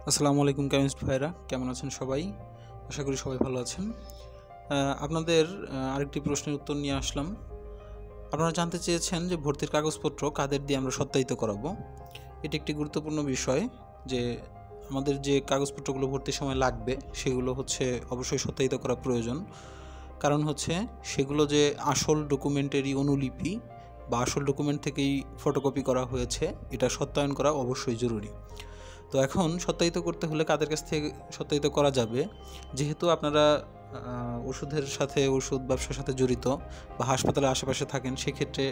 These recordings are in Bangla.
আসসালামু আলাইকুম কেমিস্ট ভাইরা, কেমন আছেন সবাই? আশা করি সবাই ভালো আছেন। আপনাদের আরেকটি প্রশ্নের উত্তর নিয়ে আসলাম। আপনারা জানতে চেয়েছেন যে ভর্তির কাগজপত্র কাদের দিয়ে আমরা সত্যায়িত করাবো। এটি একটি গুরুত্বপূর্ণ বিষয় যে আমাদের যে কাগজপত্রগুলো ভর্তির সময় লাগবে সেগুলো অবশ্যই সত্যায়িত করা প্রয়োজন। কারণ সেগুলো যে আসল ডকুমেন্টেরই অনুলিপি বা আসল ডকুমেন্ট থেকেই ফটোকপি করা হয়েছে এটা সত্যায়ন করা অবশ্যই জরুরি। তো এখন সত্যায়িত করতে হলে কাদের কাছ থেকে সত্যায়িত করা যাবে? যেহেতু আপনারা ওষুধ ব্যবসার সাথে জড়িত বা হাসপাতালের আশেপাশে থাকেন, সেক্ষেত্রে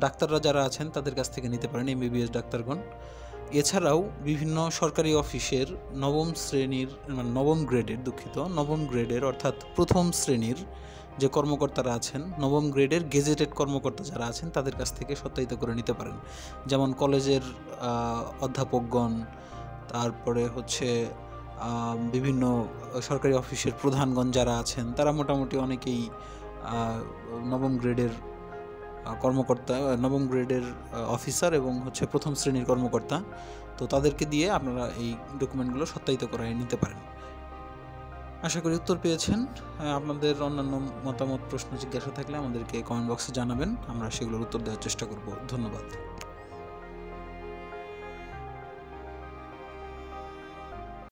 ডাক্তাররা যারা আছেন তাদের কাছ থেকে নিতে পারেন, এমবিবিএস ডাক্তারগণ। এছাড়াও বিভিন্ন সরকারি অফিসের নবম গ্রেডের অর্থাৎ প্রথম শ্রেণীর যে কর্মকর্তারা আছেন, নবম গ্রেডের গেজেটেড কর্মকর্তা যারা আছেন তাদের কাছ থেকে সত্যায়িত করে নিতে পারেন। যেমন কলেজের অধ্যাপকগণ, তারপরে বিভিন্ন সরকারি অফিসের প্রধানগণ যারা আছেন তারা মোটামুটি অনেকেই নবম গ্রেডের কর্মকর্তা, নবম গ্রেডের অফিসার এবং প্রথম শ্রেণীর কর্মকর্তা। তো তাদেরকে দিয়ে আপনারা এই ডকুমেন্টগুলো সত্যায়িত করায় নিতে পারেন। আশা করি উত্তর পেয়েছেন। আপনাদের অন্যান্য মতামত, প্রশ্ন, জিজ্ঞাসা থাকলে আমাদেরকে কমেন্ট বক্সে জানাবেন, আমরা সেগুলোর উত্তর দেওয়ার চেষ্টা করব। ধন্যবাদ।